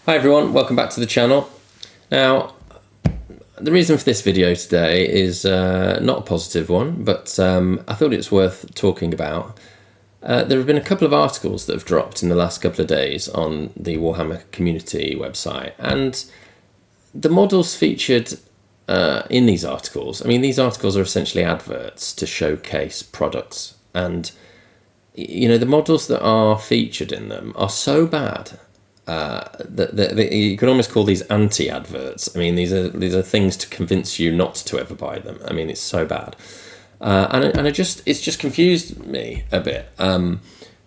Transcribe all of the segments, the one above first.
Hi everyone, welcome back to the channel. Now, the reason for this video today is not a positive one, but I thought it's worth talking about. There have been a couple of articles that have dropped in the last couple of days on the Warhammer community website, and the models featured in these articles, these articles are essentially adverts to showcase products, and the models that are featured in them are so bad that you could almost call these anti-adverts. These are things to convince you not to ever buy them. It's so bad, it's just confused me a bit,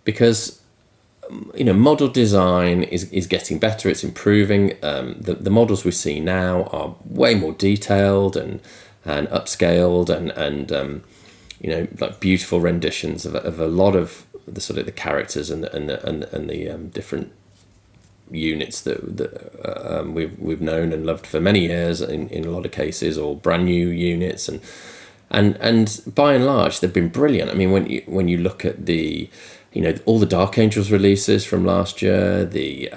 because model design is getting better. It's improving. The models we see now are way more detailed and upscaled and like beautiful renditions of a lot of the sort of the characters and the different units that we've known and loved for many years in a lot of cases, or brand new units, and by and large they've been brilliant. When you look at the all the Dark Angels releases from last year, the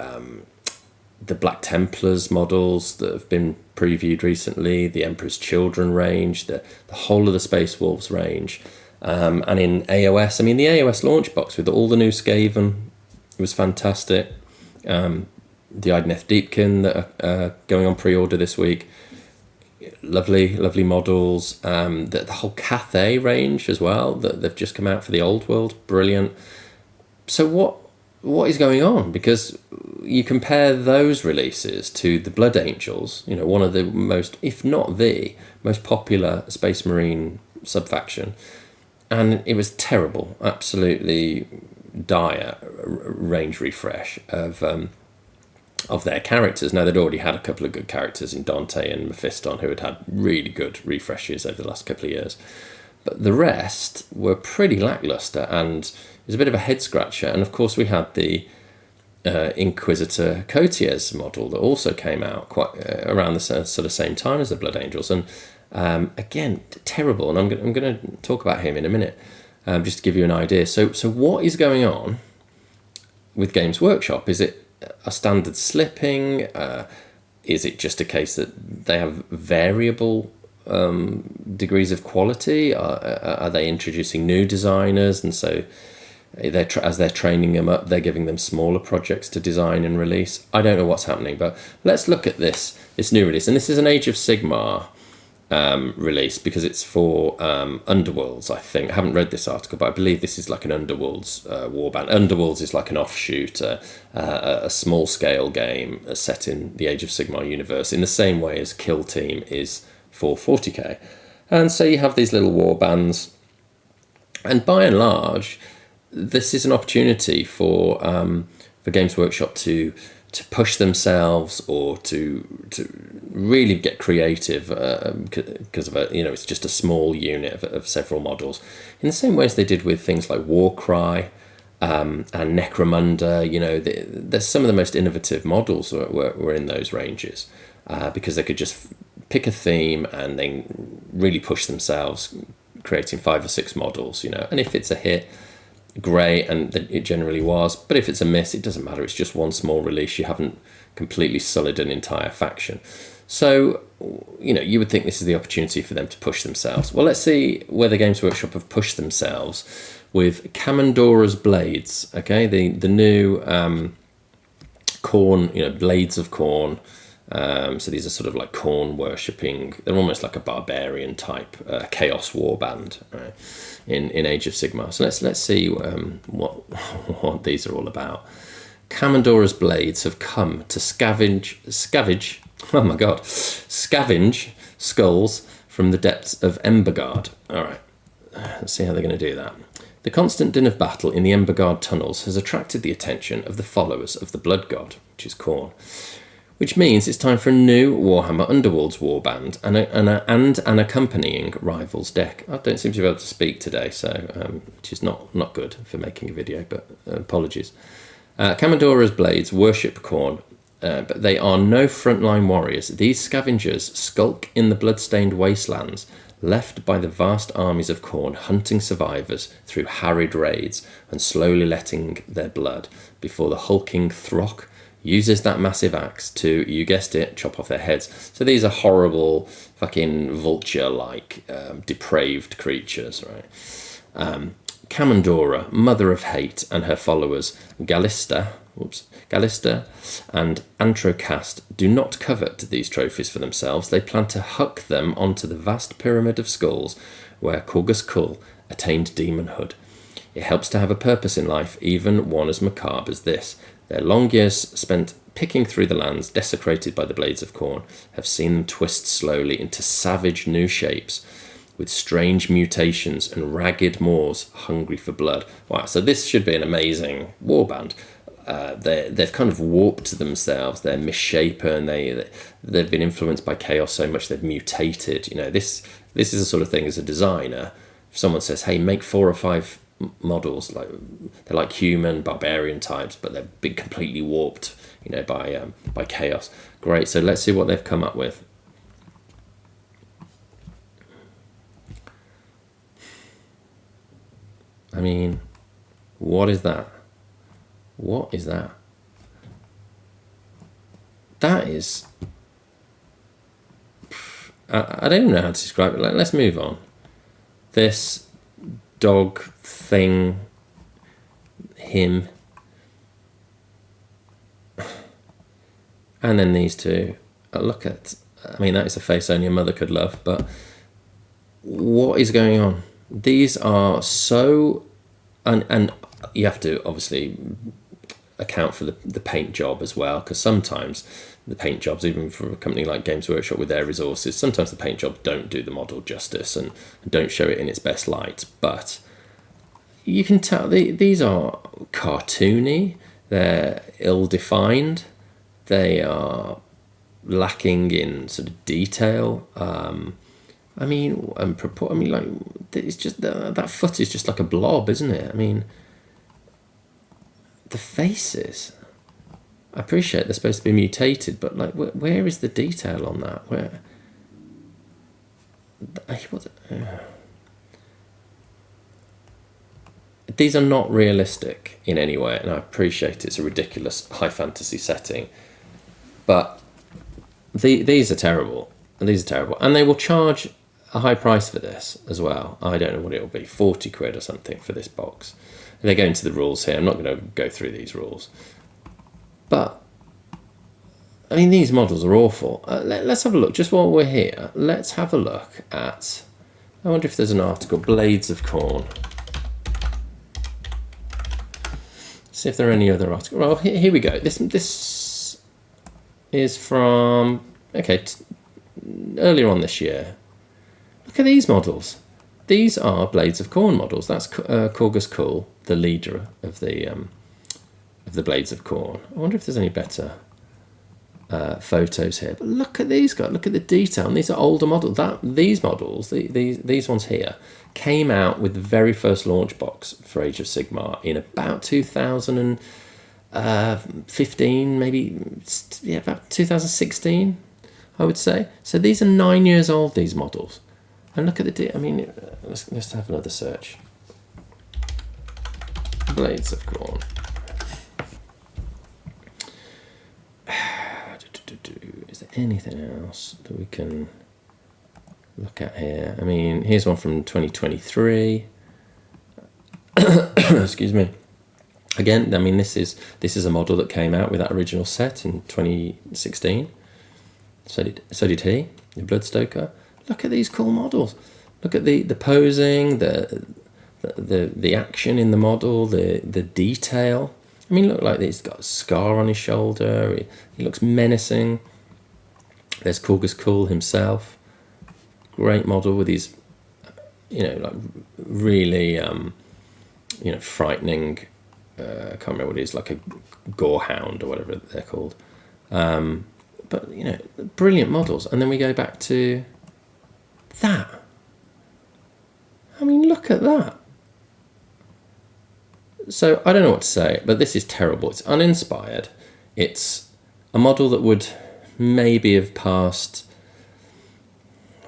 Black Templars models that have been previewed recently, the Emperor's Children range, the whole of the Space Wolves range, and in AOS, the AOS launch box with all the new Skaven was fantastic. The Idoneth Deepkin that are going on pre-order this week, lovely models. The whole Cathay range as well that they've just come out for the Old World, brilliant. So what is going on? Because you compare those releases to the Blood Angels, one of the most, if not the most popular Space Marine subfaction, and it was terrible, absolutely dire range refresh of their characters. Now, they'd already had a couple of good characters in Dante and Mephiston who had really good refreshes over the last couple of years, but the rest were pretty lackluster, and it was a bit of a head scratcher. And of course we had the Inquisitor Cotiers model that also came out quite around the sort of same time as the Blood Angels, and again, terrible. And I'm going to talk about him in a minute, just to give you an idea. So what is going on with Games Workshop? Is it a standard slipping? Is it just a case that they have variable degrees of quality? Are they introducing new designers, and so as they're training them up, they're giving them smaller projects to design and release? I don't know what's happening, but let's look at this new release. And this is an Age of Sigmar release, because it's for Underworlds, I think. I haven't read this article, but I believe this is like an Underworlds warband. Underworlds is like an offshoot, a small-scale game set in the Age of Sigmar universe, in the same way as Kill Team is for 40k. And so you have these little warbands, and by and large, this is an opportunity for Games Workshop to push themselves, or to really get creative, because of it's just a small unit of several models, in the same way as they did with things like Warcry and Necromunda. There's some of the most innovative models were in those ranges, because they could just pick a theme and then really push themselves, creating 5 or 6 models, and if it's a hit, great, and it generally was, but if it's a miss, it doesn't matter. It's just one small release. You haven't completely sullied an entire faction. So you would think this is the opportunity for them to push themselves. Well, let's see whether Games Workshop have pushed themselves with Kamandora's Blades. Okay, the new Khorne, Blades of Khorne. So these are sort of like Khorne worshipping. They're almost like a barbarian type chaos warband, right, in Age of Sigmar. So let's see what these are all about. Kamandora's Blades have come to scavenge. Oh my God, scavenge skulls from the depths of Emberguard. All right, let's see how they're going to do that. The constant din of battle in the Emberguard tunnels has attracted the attention of the followers of the Blood God, which is Khorne, which means it's time for a new Warhammer Underworlds warband and an accompanying Rivals deck. I don't seem to be able to speak today, so which is not good for making a video, but apologies. Kamandora's Blades worship Khorne, but they are no frontline warriors. These scavengers skulk in the blood-stained wastelands left by the vast armies of Khorne, hunting survivors through harried raids and slowly letting their blood before the hulking Throck uses that massive axe to, you guessed it, chop off their heads. So these are horrible, fucking vulture-like, depraved creatures, right? Kamandora, mother of hate, and her followers, Gallista and Antrocast, do not covet these trophies for themselves. They plan to huck them onto the vast pyramid of skulls where Corgus Kull attained demonhood. It helps to have a purpose in life, even one as macabre as this. Their long years spent picking through the lands desecrated by the Blades of Khorne have seen them twist slowly into savage new shapes, with strange mutations and ragged maws hungry for blood. Wow, so this should be an amazing warband. They've kind of warped themselves. They're misshapen. They've been influenced by chaos so much they've mutated. You know, this is the sort of thing as a designer. If someone says, "Hey, make 4 or 5 models, like they're like human barbarian types, but they've been completely warped, you know, by chaos." Great. So let's see what they've come up with. I mean, what is that? What is that? That is... I don't even know how to describe it. Let's move on. This dog thing, him, and then these two. Look at... I mean, that is a face only a mother could love, but what is going on? These are so... And you have to obviously account for the paint job as well, because sometimes the paint jobs, even for a company like Games Workshop with their resources, sometimes the paint jobs don't do the model justice and don't show it in its best light. But you can tell these are cartoony, they're ill-defined, they are lacking in sort of detail. I mean, like, it's just that foot is just like a blob, isn't it? I mean, the faces, I appreciate they're supposed to be mutated, but like, where is the detail on that? Where? These are not realistic in any way, and I appreciate it's a ridiculous high fantasy setting, but these are terrible. These are terrible, and they will charge a high price for this as well. I don't know what it will be, 40 quid or something for this box. They go into the rules here. I'm not going to go through these rules, but I mean, these models are awful. Let's have a look, just while we're here. Let's have a look at, I wonder if there's an article, Blades of Khorne. See if there are any other articles. Well, here we go. This is from, okay, earlier on this year. Look at these models. These are Blades of Khorne models. That's Corgus Kull, the leader of the Blades of Khorne. I wonder if there's any better photos here. But look at these guys. Look at the detail. And these are older models. These models, these ones here, came out with the very first launch box for Age of Sigmar in about 2015, maybe, yeah, about 2016, I would say. So these are 9 years old, these models. And look at the... I mean, let's have another search. Blades of Khorne. Is there anything else that we can look at here? I mean, here's one from 2023. Excuse me. Again, I mean, this is a model that came out with that original set in 2016. So did he, the Bloodstoker. Look at these cool models. Look at the posing, the action in the model, the detail. I mean, look, like he's got a scar on his shoulder. He looks menacing. There's Corgus Kull himself. Great model with his, you know, like really, you know, frightening. I can't remember what it is, like a gorehound or whatever they're called. But you know, brilliant models. And then we go back to that. I mean, look at that. So I don't know what to say, but this is terrible. It's uninspired. It's a model that would maybe have passed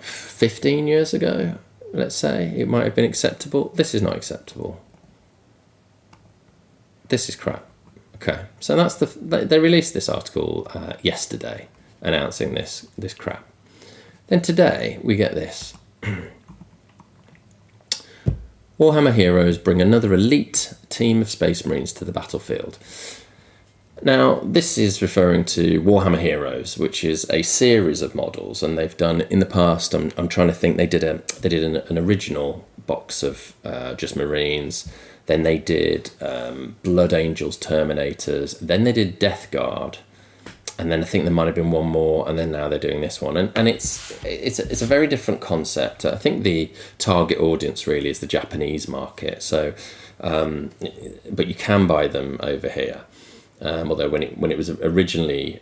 15 years ago, let's say. It might have been acceptable. This is not acceptable. This is crap. Okay, so that's they released this article yesterday announcing this crap. Then today we get this. Warhammer Heroes bring another elite team of Space Marines to the battlefield. Now, this is referring to Warhammer Heroes, which is a series of models, and they've done in the past. I'm trying to think. They did an original box of just Marines. Then they did Blood Angels, Terminators. Then they did Death Guard, and then I think there might have been one more. And then now they're doing this one, and it's a very different concept. I think the target audience really is the Japanese market. So, but you can buy them over here. Although when it was originally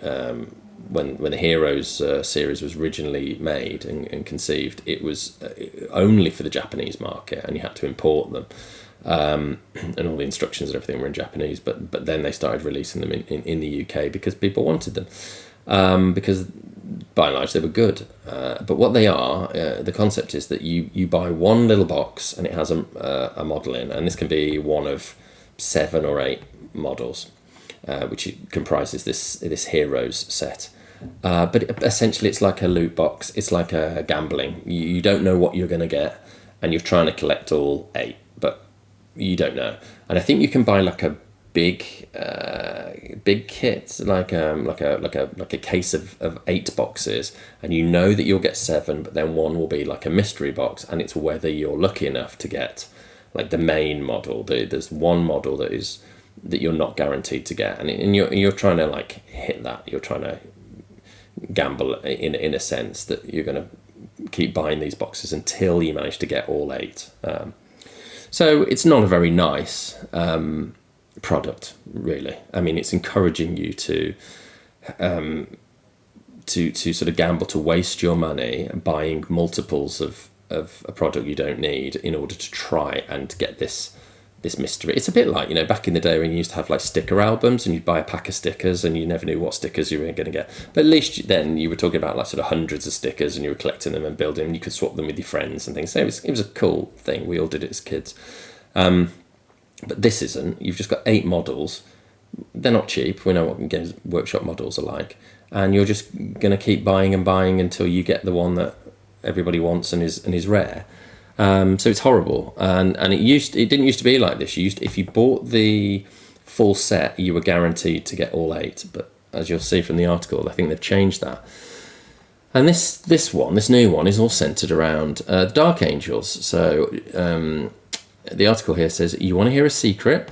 when the Heroes series was originally made and conceived, it was only for the Japanese market, and you had to import them, and all the instructions and everything were in Japanese. But then they started releasing them in the UK because people wanted them, because by and large they were good. But what they are, the concept is that you buy one little box and it has a model in, and this can be one of 7 or 8 models. Which comprises this Heroes set. But essentially it's like a loot box. It's like a gambling. You don't know what you're going to get, and you're trying to collect all 8, but you don't know. And I think you can buy like a big kit, like a case of 8 boxes, and you know that you'll get 7, but then one will be like a mystery box, and it's whether you're lucky enough to get like the main model. There's one model that you're not guaranteed to get, and you're trying to like hit that. You're trying to gamble in a sense that you're going to keep buying these boxes until you manage to get all 8. So it's not a very nice product, really. I mean, it's encouraging you to sort of gamble, to waste your money buying multiples of a product you don't need in order to try and get this mystery. It's a bit like, back in the day when you used to have like sticker albums and you'd buy a pack of stickers and you never knew what stickers you were going to get. But at least then you were talking about like sort of hundreds of stickers, and you were collecting them and building them. You could swap them with your friends and things. So it was a cool thing. We all did it as kids. But this isn't. You've just got 8 models. They're not cheap. We know what Games Workshop models are like. And you're just going to keep buying and buying until you get the one that everybody wants and is rare. So it's horrible, and it didn't used to be like this. If you bought the full set, you were guaranteed to get all 8. But as you'll see from the article, I think they've changed that. And this new one, is all centered around the Dark Angels. So the article here says, you want to hear a secret?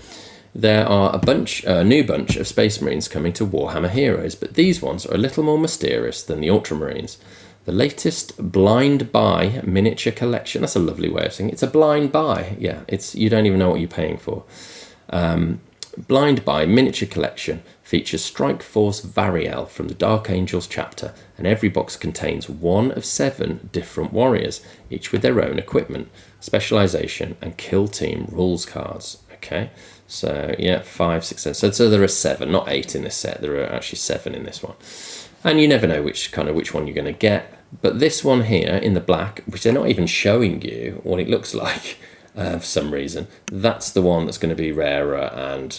There are a new bunch of Space Marines coming to Warhammer Heroes, but these ones are a little more mysterious than the Ultramarines. The latest blind buy miniature collection. That's a lovely way of saying it. It's a blind buy. Yeah, you don't even know what you're paying for. Blind buy miniature collection features Strike Force Variel from the Dark Angels chapter, and every box contains 1 of 7 different warriors, each with their own equipment, specialization, and kill team rules cards. Okay, so yeah, 5, 6, 7. So there are 7, not 8 in this set. There are actually 7 in this one. And you never know which one you're going to get. But this one here in the black, which they're not even showing you what it looks like for some reason, that's the one that's going to be rarer, and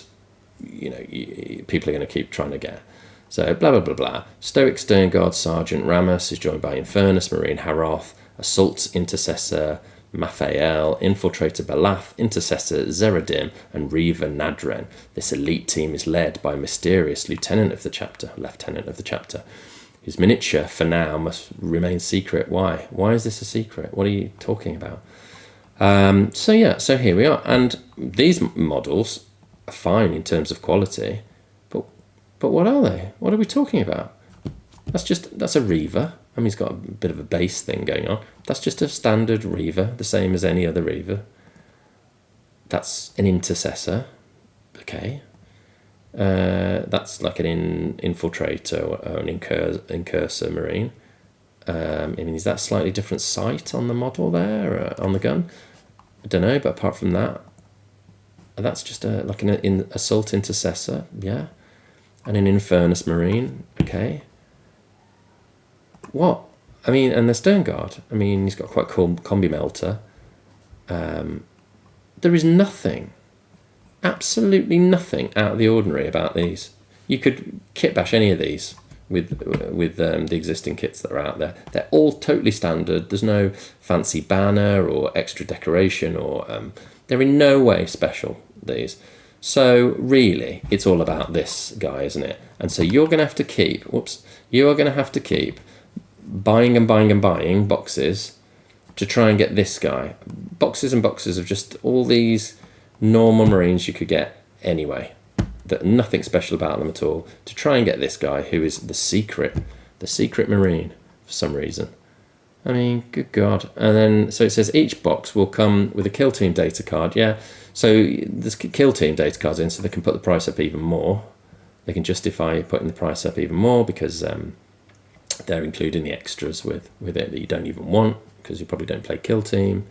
people are going to keep trying to get. So blah blah blah blah. Stoic Sternguard Sergeant Ramus is joined by Infernus Marine Haroth, Assault Intercessor Maphael, Infiltrator Balath, Intercessor Zeradim, and Reaver Nadren. This elite team is led by a mysterious Lieutenant of the chapter, whose miniature, for now, must remain secret. Why? Why is this a secret? What are you talking about? So here we are. And these models are fine in terms of quality, but what are they? What are we talking about? That's a Reaver. I mean, he's got a bit of a base thing going on. That's just a standard Reaver, the same as any other Reaver. That's an Intercessor. Okay. That's like an Infiltrator or an Incursor Marine. I mean, is that slightly different sight on the model there, or on the gun? I don't know, but apart from that, that's just like an Assault Intercessor, yeah. And an Infernus Marine, okay. What? I mean, and the Sternguard. I mean, he's got quite cool combi melter. There is nothing Absolutely nothing out of the ordinary about these. You could kit bash any of these with the existing kits that are out there. They're all totally standard. There's no fancy banner or extra decoration, or they're in no way special, these. So really, it's all about this guy, isn't it? And so you're going to have to keep, you are going to have to keep buying and buying and buying boxes to try and get this guy. Boxes and boxes of just all these normal Marines you could get anyway, that nothing special about them at all, to try and get this guy who is the secret Marine for some reason. I mean, good God. And then, so it says each box will come with a kill team data card. Yeah, so there's kill team data cards in, so they can put the price up even more. They can justify putting the price up even more because they're including the extras with it that you don't even want, because you probably don't play kill team.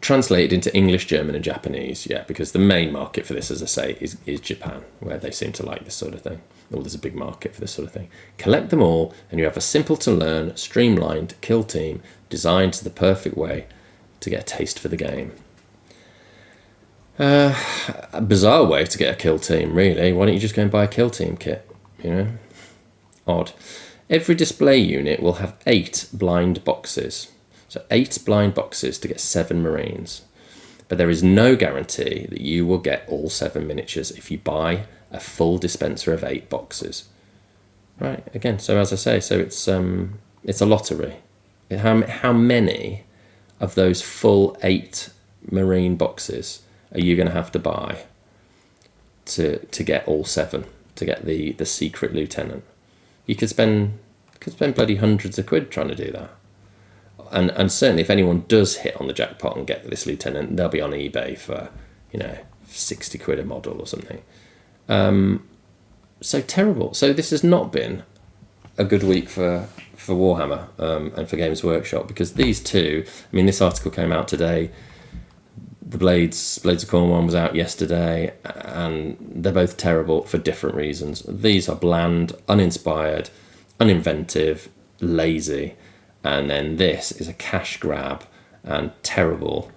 Translated into English, German and Japanese, yeah, because the main market for this, as I say, is Japan, where they seem to like this sort of thing. Or there's a big market for this sort of thing. Collect them all and you have a simple to learn, streamlined kill team designed the perfect way to get a taste for the game. A bizarre way to get a kill team, really. Why don't you just go and buy a kill team kit, you know? Odd. Every display unit will have 8 blind boxes. So 8 blind boxes to get 7 Marines. But there is no guarantee that you will get all 7 miniatures if you buy a full dispenser of 8 boxes. Right, again, so as I say, so it's a lottery. How many of those full 8 Marine boxes are you going to have to buy to get all 7, to get the secret lieutenant? You could spend bloody hundreds of quid trying to do that. And certainly if anyone does hit on the jackpot and get this lieutenant, they'll be on eBay for, 60 quid a model or something. So terrible. So this has not been a good week for Warhammer and for Games Workshop, because these two, I mean, this article came out today. The Blades of Corn one was out yesterday, and they're both terrible for different reasons. These are bland, uninspired, uninventive, lazy. And then this is a cash grab and terrible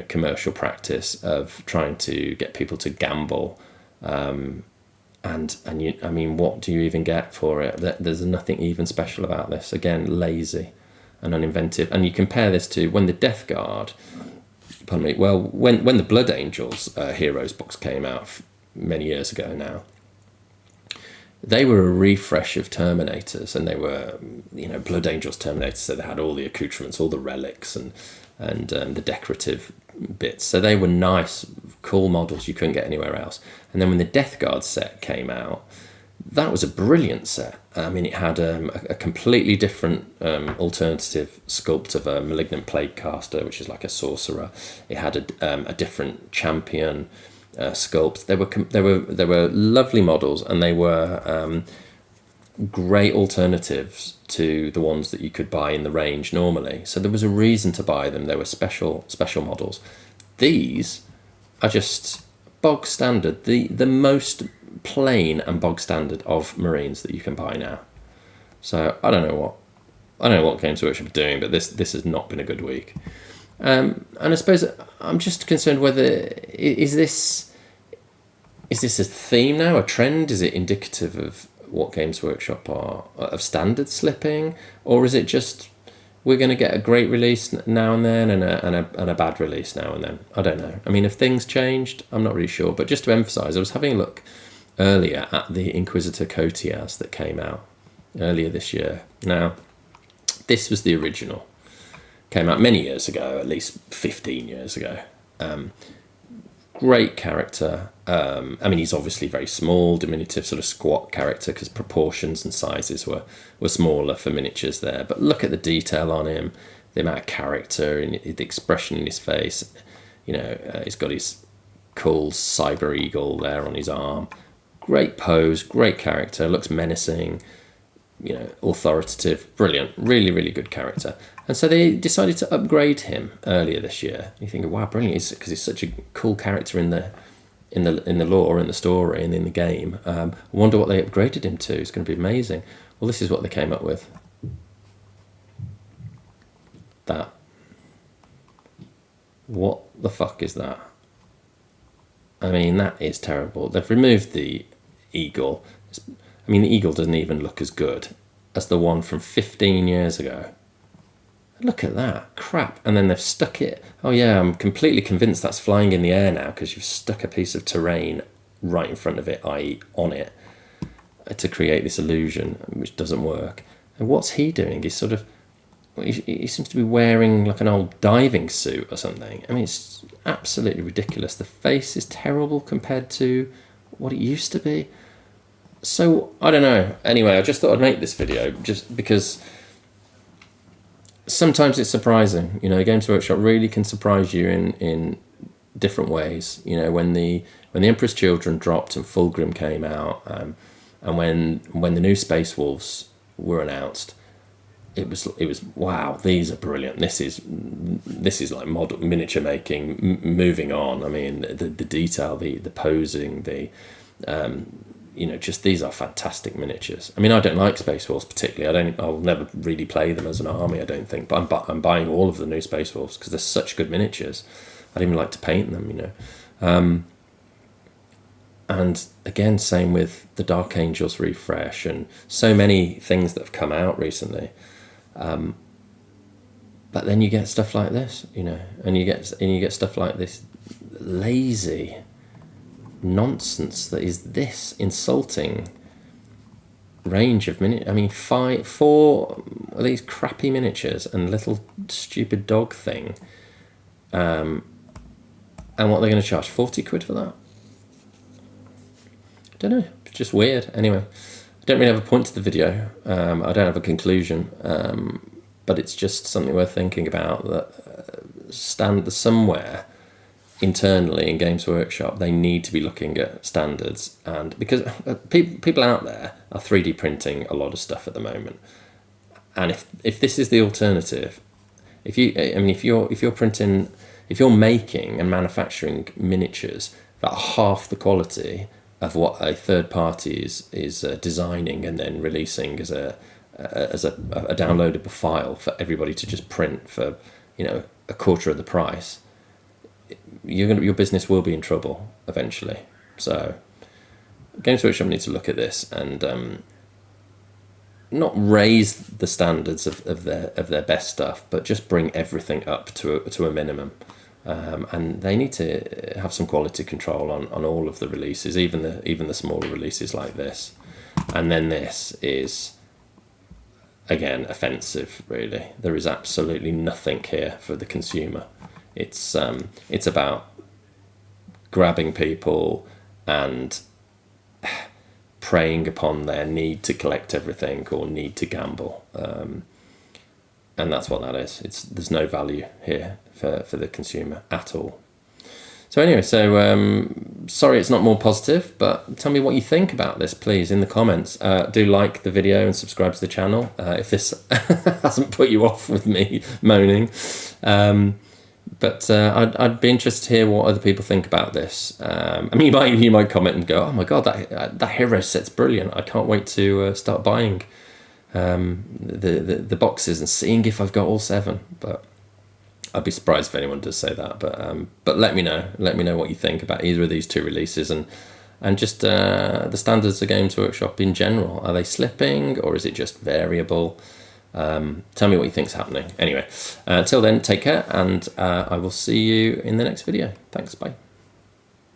commercial practice of trying to get people to gamble. What do you even get for it? There's nothing even special about this. Again, lazy and uninventive. And you compare this to when the Death Guard, when the Blood Angels Heroes box came out many years ago now. They were a refresh of Terminators, and they were, Blood Angels Terminators, so they had all the accoutrements, all the relics, and the decorative bits. So they were nice, cool models you couldn't get anywhere else. And then when the Death Guard set came out, that was a brilliant set. I mean, it had a completely different alternative sculpt of a Malignant Plague Caster, which is like a sorcerer. It had a different champion sculpt. They were lovely models, and they were great alternatives to the ones that you could buy in the range normally. So there was a reason to buy them. They were special models. These are just bog standard, the most plain and bog standard of Marines that you can buy now. So I don't know what Games Workshop are doing, but this has not been a good week. And I suppose I'm just concerned whether is this a theme now, a trend? Is it indicative of what Games Workshop are, of standard slipping, or is it just we're going to get a great release now and then and a bad release now and then? I don't know. I mean, have things changed? I'm not really sure. But just to emphasise, I was having a look earlier at the Inquisitor Cotias that came out earlier this year. Now, this was the original. Came out many years ago, at least 15 years ago. Great character. He's obviously very small, diminutive, sort of squat character, because proportions and sizes were smaller for miniatures there. But look at the detail on him, the amount of character, and the expression in his face. He's got his cool cyber eagle there on his arm. Great pose, great character, looks menacing, authoritative, brilliant, really, really good character. And so they decided to upgrade him earlier this year. You think, wow, brilliant, because he's such a cool character in the lore, in the story, and in the game. I wonder what they upgraded him to. It's going to be amazing. Well, this is what they came up with. That. What the fuck is that? I mean, that is terrible. They've removed the eagle. I mean, the eagle doesn't even look as good as the one from 15 years ago. Look at that. Crap. And then they've stuck it. Oh, yeah, I'm completely convinced that's flying in the air now because you've stuck a piece of terrain right in front of it, i.e. on it, to create this illusion, which doesn't work. And what's he doing? He's sort of... He seems to be wearing like an old diving suit or something. I mean, it's absolutely ridiculous. The face is terrible compared to what it used to be. So, I don't know. Anyway, I just thought I'd make this video just because sometimes it's surprising. You know, Games Workshop really can surprise you in different ways. You know, when the Emperor's Children dropped and Fulgrim came out, and when the new Space Wolves were announced, it was wow, these are brilliant. This is like model miniature making, moving on. I mean, the detail, the posing, the you know, just these are fantastic miniatures. I mean, I don't like Space Wolves particularly. I'll never really play them as an army, I don't think. But I'm buying all of the new Space Wolves because they're such good miniatures. I'd even like to paint them, you know. And again, same with the Dark Angels refresh and so many things that have come out recently. But then you get stuff like this, you know, and you get stuff like this lazy nonsense that is this insulting range of I mean, 4 of these crappy miniatures and little stupid dog thing. And what they're going to charge, 40 quid for that? I don't know, it's just weird. Anyway, I don't really have a point to the video. I don't have a conclusion, but it's just something worth thinking about, that somewhere internally in Games Workshop, they need to be looking at standards, and because people out there are 3D printing a lot of stuff at the moment, and if this is the alternative, if you're making and manufacturing miniatures that are half the quality of what a third party is designing and then releasing as a downloadable file for everybody to just print for, you know, a quarter of the price, your business will be in trouble eventually. So Games Workshop needs to look at this and not raise the standards of their best stuff, but just bring everything up to a minimum. And they need to have some quality control on all of the releases, even the smaller releases like this. And then this is, again, offensive, really. There is absolutely nothing here for the consumer. It's about grabbing people and preying upon their need to collect everything or need to gamble, and that's what that is. There's no value here for the consumer at all. So anyway, sorry it's not more positive, but tell me what you think about this, please, in the comments. Do like the video and subscribe to the channel if this hasn't put you off with me moaning. But I'd be interested to hear what other people think about this. I mean, you might comment and go, "Oh my god, that hero set's brilliant! I can't wait to start buying the boxes and seeing if I've got all 7." But I'd be surprised if anyone does say that. But let me know what you think about either of these 2 releases and just the standards of Games Workshop in general. Are they slipping or is it just variable? Tell me what you think's happening. Anyway, until then, take care, and I will see you in the next video. Thanks, bye.